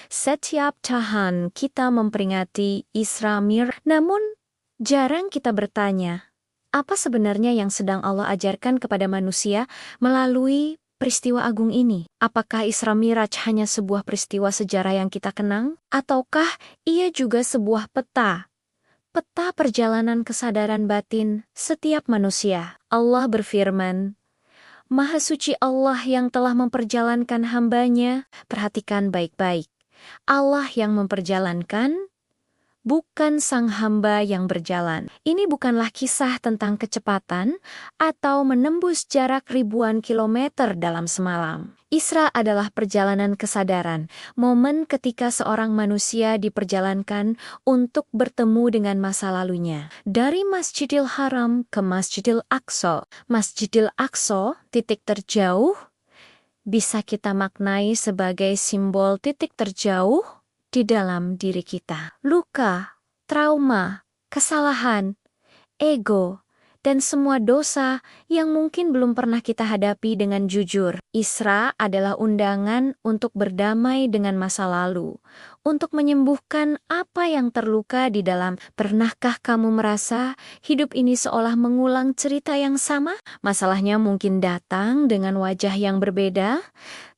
Setiap tahun kita memperingati Isra Mi'raj, namun jarang kita bertanya, apa sebenarnya yang sedang Allah ajarkan kepada manusia melalui peristiwa agung ini? Apakah Isra Mi'raj hanya sebuah peristiwa sejarah yang kita kenang? Ataukah ia juga sebuah peta perjalanan kesadaran batin setiap manusia? Allah berfirman, Maha suci Allah yang telah memperjalankan hambanya. Perhatikan baik-baik. Allah yang memperjalankan, bukan sang hamba yang berjalan. Ini bukanlah kisah tentang kecepatan atau menembus jarak ribuan kilometer dalam semalam. Isra adalah perjalanan kesadaran, momen ketika seorang manusia diperjalankan untuk bertemu dengan masa lalunya. Dari Masjidil Haram ke Masjidil Aqsa. Masjidil Aqsa, titik terjauh, bisa kita maknai sebagai simbol titik terjauh di dalam diri kita. Luka, trauma, kesalahan, ego, dan semua dosa yang mungkin belum pernah kita hadapi dengan jujur. Isra adalah undangan untuk berdamai dengan masa lalu, untuk menyembuhkan apa yang terluka di dalam. Pernahkah kamu merasa hidup ini seolah mengulang cerita yang sama? Masalahnya mungkin datang dengan wajah yang berbeda,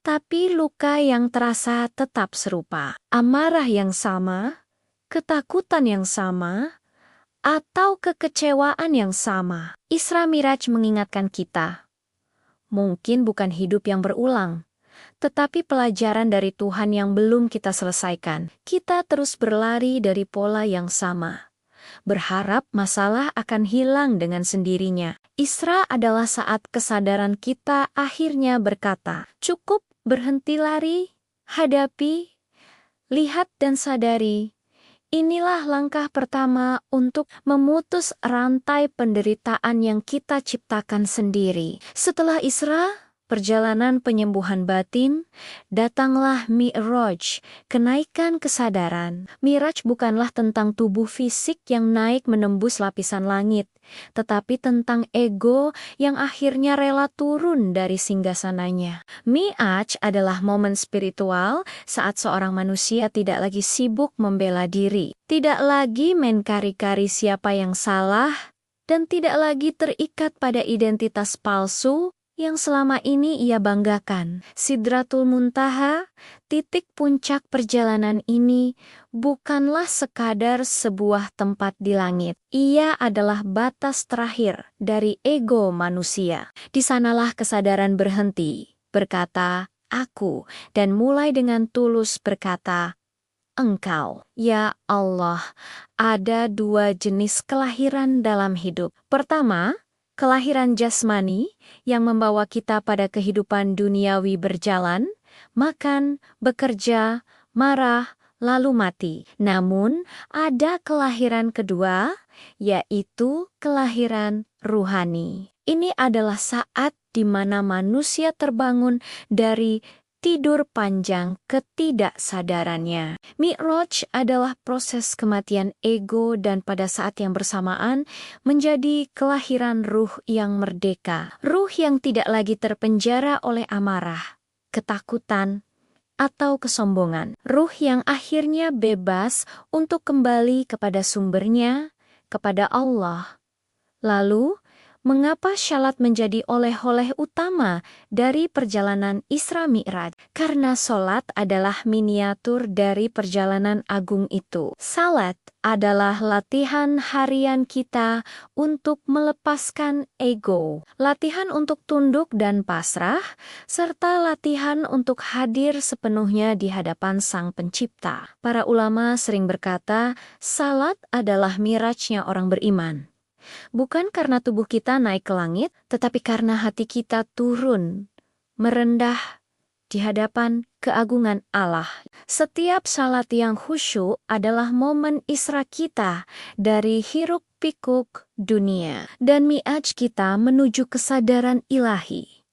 tapi luka yang terasa tetap serupa. Amarah yang sama, ketakutan yang sama, atau kekecewaan yang sama. Isra Mi'raj mengingatkan kita, mungkin bukan hidup yang berulang, tetapi pelajaran dari Tuhan yang belum kita selesaikan. Kita terus berlari dari pola yang sama, berharap masalah akan hilang dengan sendirinya. Isra adalah saat kesadaran kita akhirnya berkata, cukup berhenti lari, hadapi, lihat dan sadari. Inilah langkah pertama untuk memutus rantai penderitaan yang kita ciptakan sendiri. Setelah Isra, perjalanan penyembuhan batin, datanglah Mi'raj, kenaikan kesadaran. Mi'raj bukanlah tentang tubuh fisik yang naik menembus lapisan langit, tetapi tentang ego yang akhirnya rela turun dari singgasananya. Mi'raj adalah momen spiritual saat seorang manusia tidak lagi sibuk membela diri, tidak lagi main kari-kari siapa yang salah, dan tidak lagi terikat pada identitas palsu yang selama ini ia banggakan. Sidratul Muntaha, titik puncak perjalanan ini, bukanlah sekadar sebuah tempat di langit. Ia adalah batas terakhir dari ego manusia. Di sanalah kesadaran berhenti, berkata, aku, dan mulai dengan tulus berkata, Engkau. Ya Allah, ada dua jenis kelahiran dalam hidup. Pertama, kelahiran jasmani yang membawa kita pada kehidupan duniawi berjalan, makan, bekerja, marah, lalu mati. Namun, ada kelahiran kedua, yaitu kelahiran ruhani. Ini adalah saat di mana manusia terbangun dari tidur panjang ketidaksadarannya. Mi'raj adalah proses kematian ego dan pada saat yang bersamaan menjadi kelahiran ruh yang merdeka. Ruh yang tidak lagi terpenjara oleh amarah, ketakutan, atau kesombongan. Ruh yang akhirnya bebas untuk kembali kepada sumbernya, kepada Allah. Lalu, mengapa syalat menjadi oleh-oleh utama dari perjalanan Isra Mi'raj? Karena sholat adalah miniatur dari perjalanan agung itu. Salat adalah latihan harian kita untuk melepaskan ego, latihan untuk tunduk dan pasrah, serta latihan untuk hadir sepenuhnya di hadapan Sang Pencipta. Para ulama sering berkata, salat adalah mirajnya orang beriman. Bukan karena tubuh kita naik ke langit, tetapi karena hati kita turun, merendah di hadapan keagungan Allah. Setiap salat yang khusyuk adalah momen Isra kita dari hiruk-pikuk dunia dan mi'raj kita menuju kesadaran ilahi.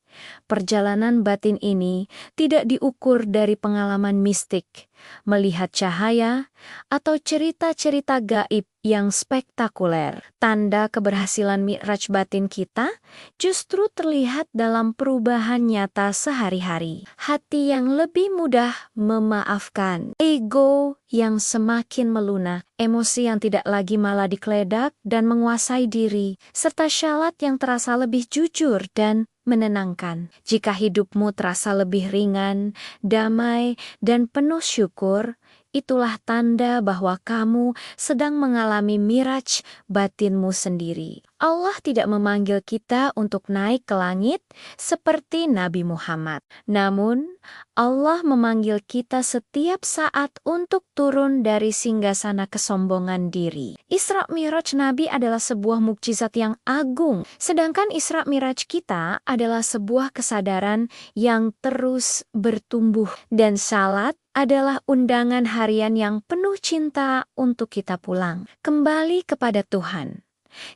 Perjalanan batin ini tidak diukur dari pengalaman mistik, melihat cahaya, atau cerita-cerita gaib yang spektakuler. Tanda keberhasilan mi'raj batin kita justru terlihat dalam perubahan nyata sehari-hari. Hati yang lebih mudah memaafkan, ego yang semakin melunak, emosi yang tidak lagi malah dikeledak dan menguasai diri, serta syalat yang terasa lebih jujur dan menenangkan. Jika hidupmu terasa lebih ringan, damai, dan penuh syukur, itulah tanda bahwa kamu sedang mengalami miraj batinmu sendiri. Allah tidak memanggil kita untuk naik ke langit seperti Nabi Muhammad. Namun, Allah memanggil kita setiap saat untuk turun dari singgasana kesombongan diri. Isra Miraj Nabi adalah sebuah mukjizat yang agung, sedangkan Isra Miraj kita adalah sebuah kesadaran yang terus bertumbuh, dan salat adalah undangan harian yang penuh cinta untuk kita pulang kembali kepada Tuhan.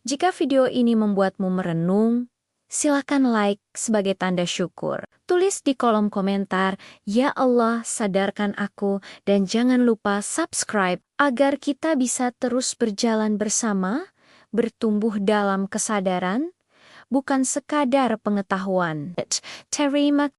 Jika video ini membuatmu merenung, silakan like sebagai tanda syukur. Tulis di kolom komentar, "Ya Allah, sadarkan aku," dan jangan lupa subscribe agar kita bisa terus berjalan bersama, bertumbuh dalam kesadaran, bukan sekadar pengetahuan. Terima